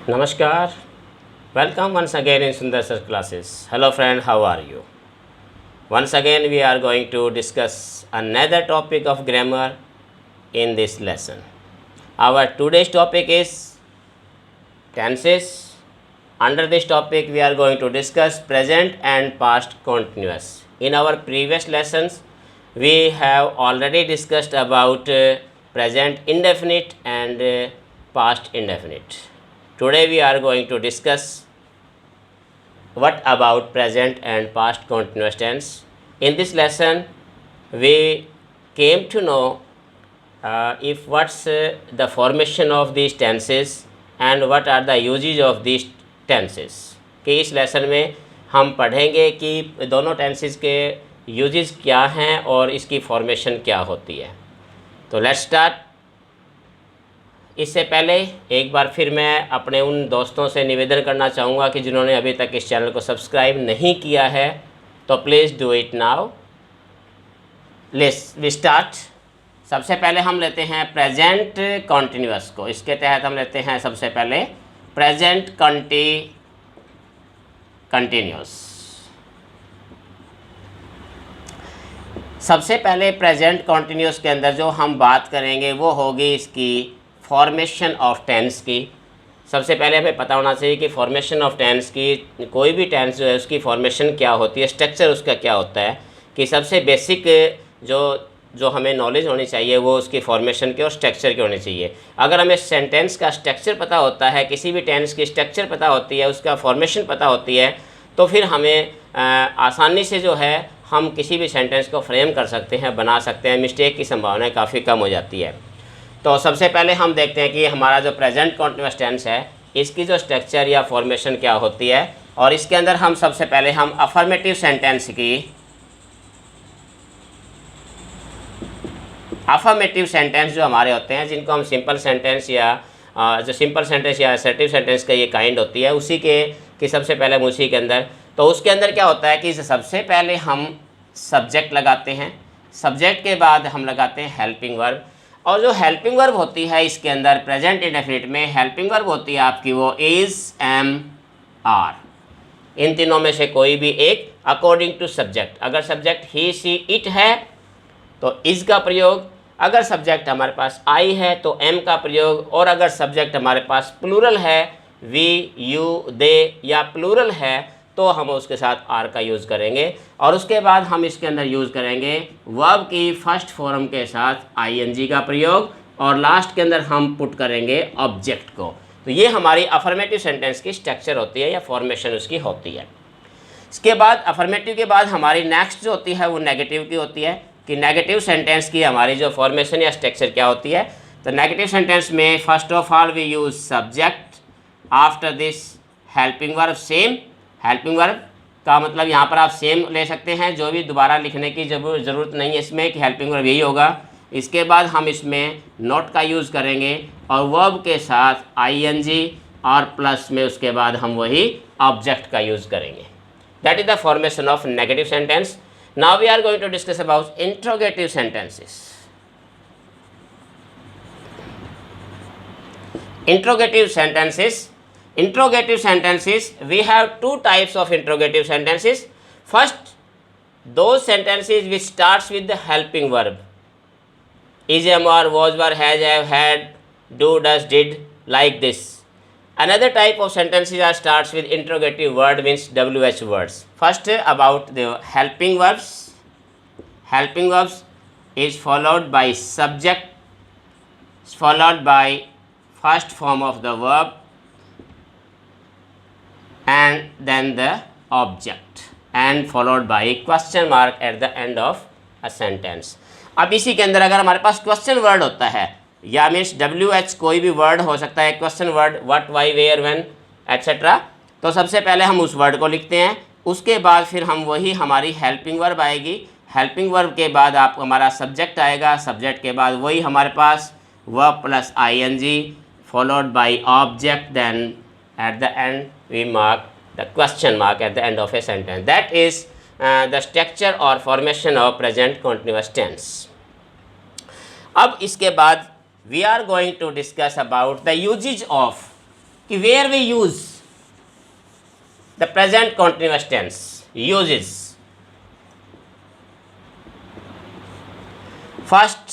Namaskar. Welcome once again in Sundar Sir classes. Hello friend, how are you? Once again we are going to discuss another topic of grammar in this lesson. Our today's topic is tenses. Under this topic we are going to discuss present and past continuous. In our previous lessons we have already discussed about present indefinite and past indefinite. Today we are going to discuss what about present and past continuous tense. In this lesson we came to know if what's the formation of these tenses and what are the uses of these tenses. कि इस lesson में हम पढ़ेंगे कि दोनों tenses के uses क्या हैं और इसकी फॉर्मेशन क्या होती है. तो लेट्स स्टार्ट. इससे पहले एक बार फिर मैं अपने उन दोस्तों से निवेदन करना चाहूँगा कि जिन्होंने अभी तक इस चैनल को सब्सक्राइब नहीं किया है तो please do it now. Let's we start. सबसे पहले हम लेते हैं प्रेजेंट कॉन्टिन्यूअस को. इसके तहत हम लेते हैं सबसे पहले प्रेजेंट कंटिन्यूअस. सबसे पहले प्रेजेंट कॉन्टिन्यूअस के अंदर जो हम बात करेंगे वो होगी इसकी फॉर्मेशन ऑफ टेंस की. सबसे पहले हमें पता होना चाहिए कि फॉर्मेशन ऑफ टेंस की, कोई भी टेंस जो है उसकी फॉर्मेशन क्या होती है, स्ट्रक्चर उसका क्या होता है. कि सबसे बेसिक जो हमें नॉलेज होनी चाहिए वो उसकी फॉर्मेशन की और स्ट्रक्चर की होनी चाहिए. अगर हमें सेंटेंस का स्ट्रक्चर पता होता है, किसी भी टेंस की स्ट्रक्चर पता होती है, उसका फॉर्मेशन पता होती है, तो फिर हमें आसानी से जो है हम किसी भी सेंटेंस को फ्रेम कर सकते हैं, बना सकते हैं. मिस्टेक की संभावना काफ़ी कम हो जाती है. तो सबसे पहले हम देखते हैं कि हमारा जो प्रेजेंट कॉन्टिन्यूअस टेंस है इसकी जो स्ट्रक्चर या फॉर्मेशन क्या होती है. और इसके अंदर हम सबसे पहले हम अफर्मेटिव सेंटेंस जो हमारे होते हैं, जिनको हम सिंपल सेंटेंस या जो सिंपल सेंटेंस या असर्टिव सेंटेंस का ये काइंड होती है, उसी के सबसे पहले उसी के अंदर. तो उसके अंदर क्या होता है कि सबसे पहले हम सब्जेक्ट लगाते हैं, सब्जेक्ट के बाद हम लगाते हैं हेल्पिंग वर्ब. और जो हेल्पिंग वर्ब होती है इसके अंदर प्रेजेंट इंडेफिनिट में हेल्पिंग वर्ब होती है आपकी वो इज़, एम, आर. इन तीनों में से कोई भी एक अकॉर्डिंग टू सब्जेक्ट. अगर सब्जेक्ट ही, सी, इट है तो इज़ का प्रयोग. अगर सब्जेक्ट हमारे पास आई है तो एम का प्रयोग. और अगर सब्जेक्ट हमारे पास प्लूरल है, वी, यू, दे या प्लूरल है, तो हम उसके साथ आर का यूज़ करेंगे. और उसके बाद हम इसके अंदर यूज़ करेंगे वर्ब की फर्स्ट फॉर्म के साथ आईएनजी का प्रयोग. और लास्ट के अंदर हम पुट करेंगे ऑब्जेक्ट को. तो ये हमारी अफर्मेटिव सेंटेंस की स्ट्रक्चर होती है या फॉर्मेशन उसकी होती है. इसके बाद अफर्मेटिव के बाद हमारी नेक्स्ट जो होती है वो नेगेटिव की होती है. कि नेगेटिव सेंटेंस की हमारी जो फॉर्मेशन या स्ट्रक्चर क्या होती है. तो नेगेटिव सेंटेंस में first of all we use subject, after this helping verb. Same helping verb का मतलब यहाँ पर आप सेम ले सकते हैं, जो भी दोबारा लिखने की ज़रूरत नहीं है इसमें कि हेल्पिंग वर्ब यही होगा. इसके बाद हम इसमें नॉट का यूज़ करेंगे और वर्ब के साथ आईएनजी और प्लस में उसके बाद हम वही ऑब्जेक्ट का यूज़ करेंगे. That is the formation of negative sentence. Now we are going to discuss about interrogative sentences. Interrogative sentences, we have two types of interrogative sentences. First, those sentences which starts with the helping verb, is, am, are, was, were, has, have, had, do, does, did, like this. Another type of sentences are starts with interrogative word, means WH words. First, about the helping verbs. Helping verbs is followed by subject, followed by first form of the verb, and then the object, and followed by question mark at the end of a sentence. अब इसी के अंदर अगर हमारे पास question word होता है या means WH कोई भी वर्ड हो सकता है, question word, what, why, where, when etcetera, तो सबसे पहले हम उस वर्ड को लिखते हैं. उसके बाद फिर हम वही हमारी हेल्पिंग वर्ब आएगी. हेल्पिंग वर्ब के बाद आप हमारा सब्जेक्ट आएगा. सब्जेक्ट के बाद वही हमारे पास verb plus ING followed by object. Then at the end we mark the question mark at the end of a sentence. That is the structure or formation of present continuous tense. अब इसके बाद we are going to discuss about the usage of कि where we use the present continuous tense usages. First,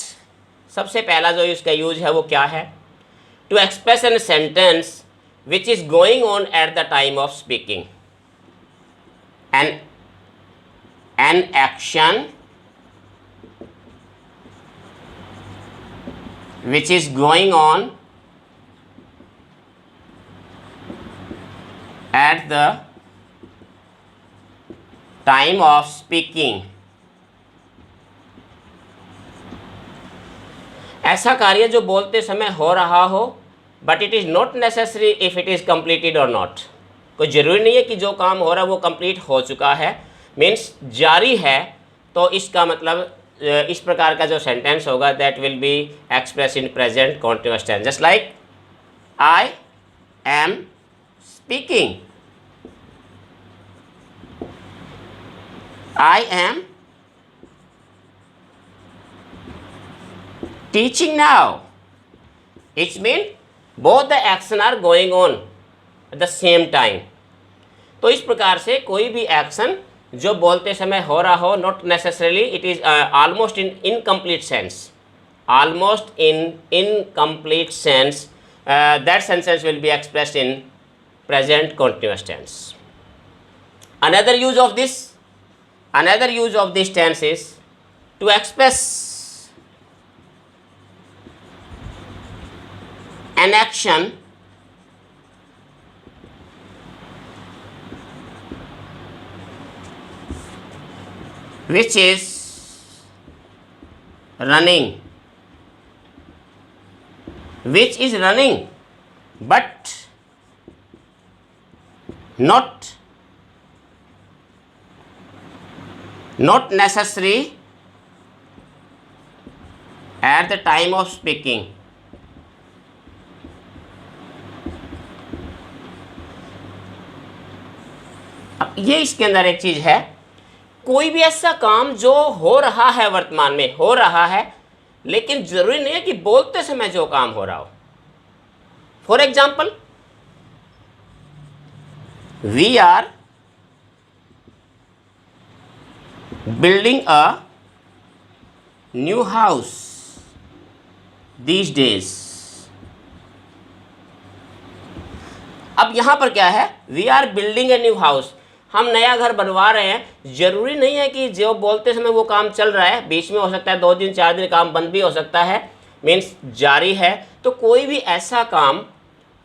सबसे पहला जो इसका use है वो क्या है? To express an sentence which is going on at the time of speaking, an action which is going on at the time of speaking। ऐसा कार्य जो बोलते समय हो रहा हो, but it is not necessary if it is completed और not. कोई ज़रूरी नहीं है कि जो काम हो रहा है वो कंप्लीट हो चुका है, मीन्स जारी है। तो इसका मतलब इस प्रकार का जो सेंटेंस होगा that will be express in present continuous tense, just like I am speaking, I am teaching now। It means both the action are going on at the same time। तो इस प्रकार से कोई भी एक्शन जो बोलते समय हो रहा हो, not necessarily it is almost in incomplete sense, almost in incomplete sense, that sentence will be expressed in present continuous tense. Another use of this tense is to express an action which is running, but not necessary at the time of speaking। अब ये इसके अंदर एक चीज़ है, कोई भी ऐसा काम जो हो रहा है, वर्तमान में हो रहा है, लेकिन जरूरी नहीं है कि बोलते समय जो काम हो रहा हो। For example, we are building a new house these days. अब यहां पर क्या है? We are building a new house, हम नया घर बनवा रहे हैं। ज़रूरी नहीं है कि जो बोलते समय वो काम चल रहा है, बीच में हो सकता है 2 दिन 4 दिन काम बंद भी हो सकता है, मीन्स जारी है। तो कोई भी ऐसा काम,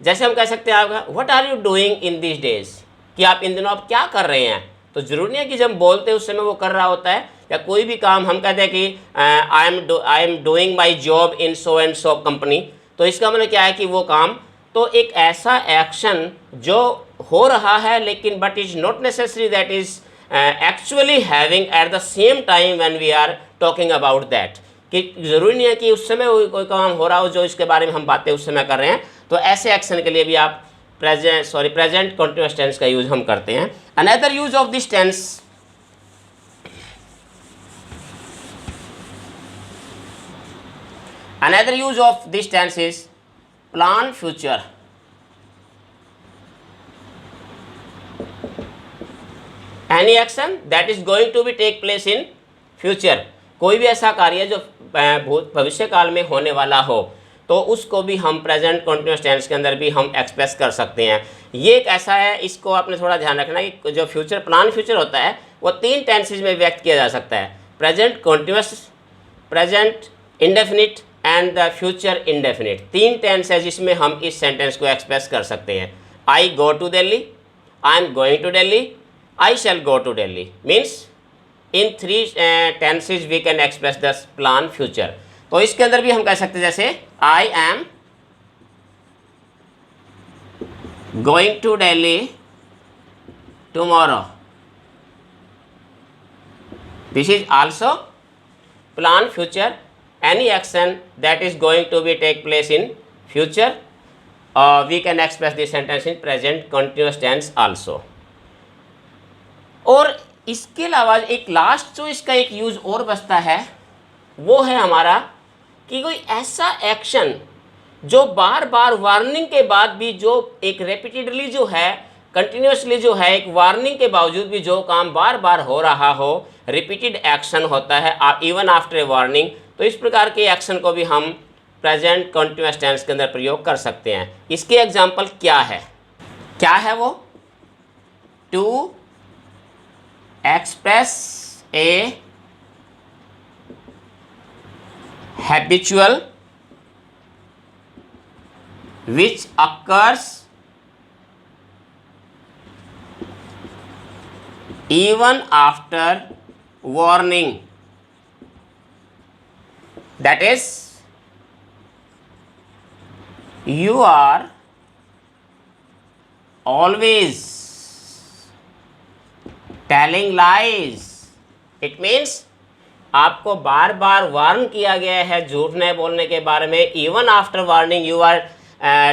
जैसे हम कह सकते हैं आपका what are you doing in this days, कि आप इन दिनों आप क्या कर रहे हैं। तो ज़रूरी नहीं है कि जब बोलते उस समय वो कर रहा होता है। या कोई भी काम हम कहते हैं कि I am doing my job in so and so company, तो इसका मतलब क्या है कि वो काम, तो एक ऐसा एक्शन जो हो रहा है लेकिन but is not necessary that is actually having at the same time when we are talking about that, कि ज़रूरी नहीं है कि उस समय कोई काम हो रहा हो जो इसके बारे में हम बातें उस समय कर रहे हैं। तो ऐसे एक्शन के लिए भी आप प्रेजेंट कंटिन्यूअस टेंस का यूज हम करते हैं। Another use of this tense, another use of this tense is plan future। Any action that is going to be take place in future, कोई भी ऐसा कार्य जो भविष्य काल में होने वाला हो, तो उसको भी हम प्रेजेंट कंटिन्यूअस टेंस के अंदर भी हम एक्सप्रेस कर सकते हैं। ये एक ऐसा है, इसको आपने थोड़ा ध्यान रखना कि जो फ्यूचर प्लान फ्यूचर होता है वो 3 टेंसेज में व्यक्त किया जा सकता है, present continuous, present indefinite and the future indefinite. 3 tense है जिसमें हम इस सेंटेंस को एक्सप्रेस कर सकते हैं। I go to Delhi, I am going to Delhi, I shall go to Delhi, means in 3 tenses we can express the plan future. तो इसके अंदर भी हम कह सकते हैं जैसे I am going to Delhi tomorrow, this is also plan future. Any action that is going to be take place in future, we can express this sentence in present continuous tense also। और इसके अलावा एक last जो इसका एक use और बचता है वो है हमारा कि कोई ऐसा एक्शन जो बार बार वार्निंग के बाद भी जो एक रेपिटेडली जो है, कंटिन्यूसली जो है, एक वार्निंग के बावजूद भी जो काम बार बार हो रहा हो, रिपीटेड एक्शन होता है इवन आफ्टर ए वार्निंग, तो इस प्रकार के एक्शन को भी हम प्रेजेंट कंटिन्यूअस टेंस के अंदर प्रयोग कर सकते हैं। इसके एग्जाम्पल क्या है? क्या है वो? To express a habitual which occurs even after warning, that is, you are always telling lies. It means आपको बार बार वार्न किया गया है झूठ नहीं बोलने के बारे में, even after warning you are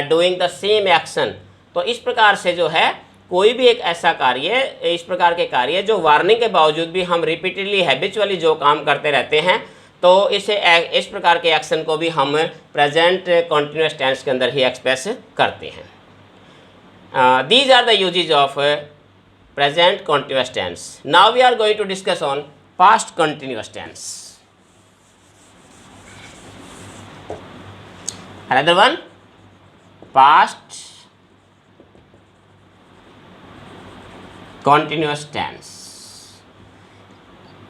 doing the same action. तो इस प्रकार से जो है कोई भी एक ऐसा कार्य, इस प्रकार के कार्य जो वार्निंग के बावजूद भी हम रिपीटेडली हैबिचुअली जो काम करते रहते हैं, तो इस प्रकार के एक्शन को भी हम प्रेजेंट कंटिन्यूअस टेंस के अंदर ही एक्सप्रेस करते हैं। These are the usages of present continuous tense. Now we are going to discuss on past continuous tense. Another one, past continuous tense.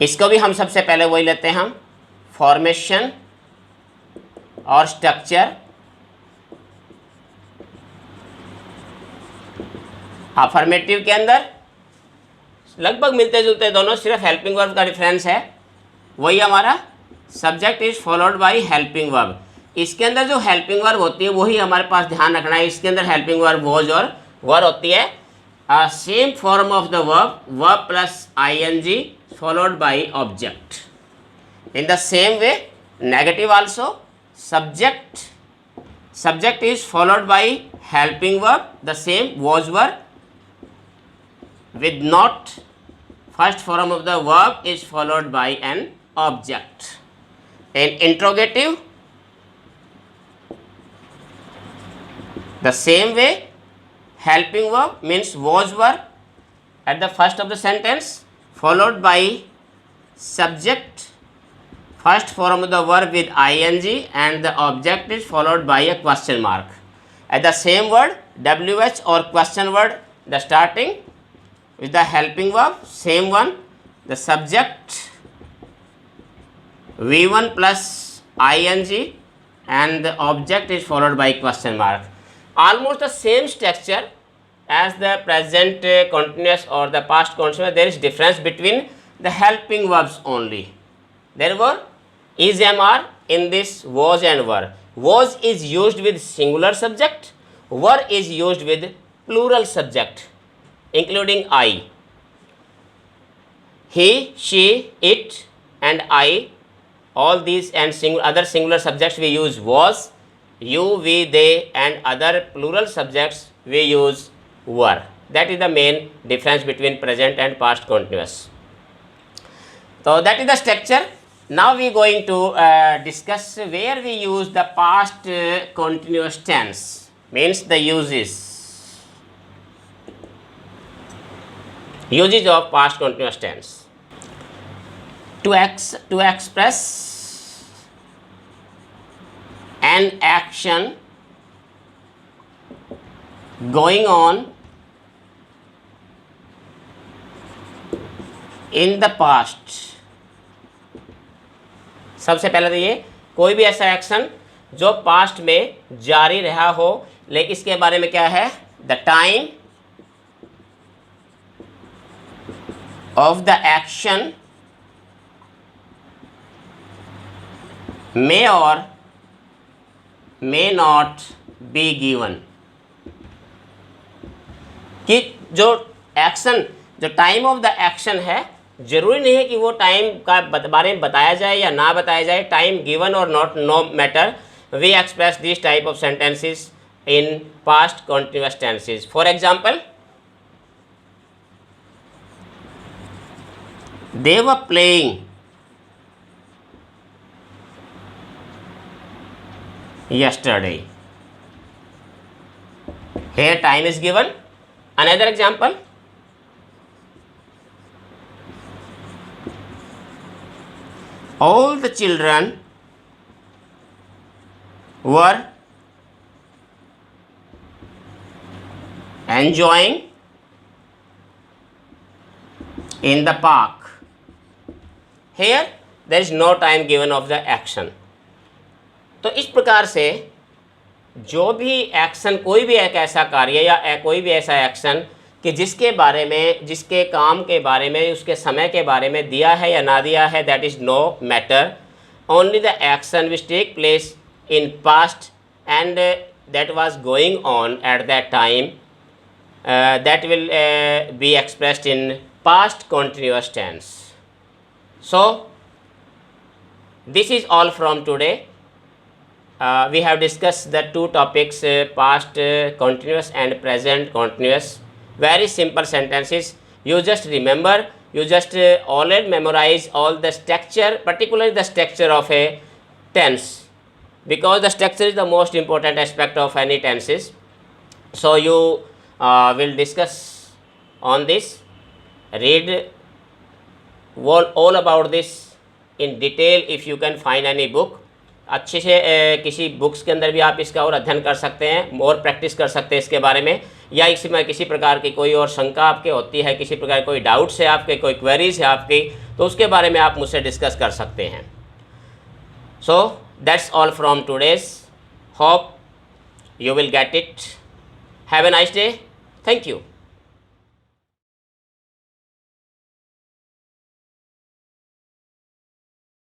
इसको भी हम सबसे पहले वही लेते हैं हम, फॉर्मेशन और स्ट्रक्चर। अफर्मेटिव के अंदर लगभग मिलते जुलते दोनों, सिर्फ हेल्पिंग वर्ब का डिफरेंस है। वही हमारा subject is followed by helping verb. इसके अंदर जो हेल्पिंग वर्ब होती है वही हमारे पास ध्यान रखना है। इसके अंदर हेल्पिंग वर्ब वॉज और वर होती है। Same form of the verb, verb plus ING followed by object. In the same way negative also, subject is followed by helping verb, the same was were with not, first form of the verb is followed by an object. In interrogative, the same way, helping verb means was were at the first of the sentence followed by subject, first form of the verb with ing, and the object is followed by a question mark. At the same word, wh or question word, the starting with the helping verb, same one, the subject v1 plus ing and the object is followed by question mark. Almost the same structure as the present continuous or the past continuous. There is difference between the helping verbs only. Therefore, is mr in this was and were. Was is used with singular subject, were is used with plural subject including I. He, she, it and I, all these and other singular subjects we use was, you, we, they and other plural subjects we use were. That is the main difference between present and past continuous. So that is the structure. Now we are going to discuss where we use the past continuous tense, means the uses of past continuous tense. To express an action going on in the past. सबसे पहले तो ये कोई भी ऐसा action जो past में जारी रहा हो, लेकिन इसके बारे में क्या है, the time of the action may or may not be given. कि जो एक्शन, जो टाइम ऑफ द एक्शन है, जरूरी नहीं है कि वो टाइम का बारे में बताया जाए या ना बताया जाए. टाइम गिवन और not, no matter. We express this type of sentences in past continuous tenses. For example, they were playing yesterday. Here time is given. Another example. All the children were enjoying in the park. Here there is no time given of the action. तो इस प्रकार से जो भी action, कोई भी एक ऐसा कार्य या कोई भी ऐसा एक्शन कि जिसके बारे में, जिसके काम के बारे में, उसके समय के बारे में दिया है या ना दिया है, that is no matter. Only the action which take place in past and that was going on at that time, that will be expressed in past continuous tense. So this is all from today. We have discussed the two topics, past continuous and present continuous. Very simple sentences. You just remember, you just already memorize all the structure, particularly the structure of a tense, because the structure is the most important aspect of any tenses. So you will discuss on this, read all about this in detail if you can find any book. अच्छे से किसी books के अंदर भी आप इसका और अध्ययन कर सकते हैं, और प्रैक्टिस कर सकते हैं इसके बारे में, या इसमें किसी प्रकार की कोई और शंका आपके होती है, किसी प्रकार कोई डाउट्स है आपके, कोई क्वेरीज है आपकी, तो उसके बारे में आप मुझसे डिस्कस कर सकते हैं. So that's all from today's. Hope you will get it. Have a nice day. Thank you.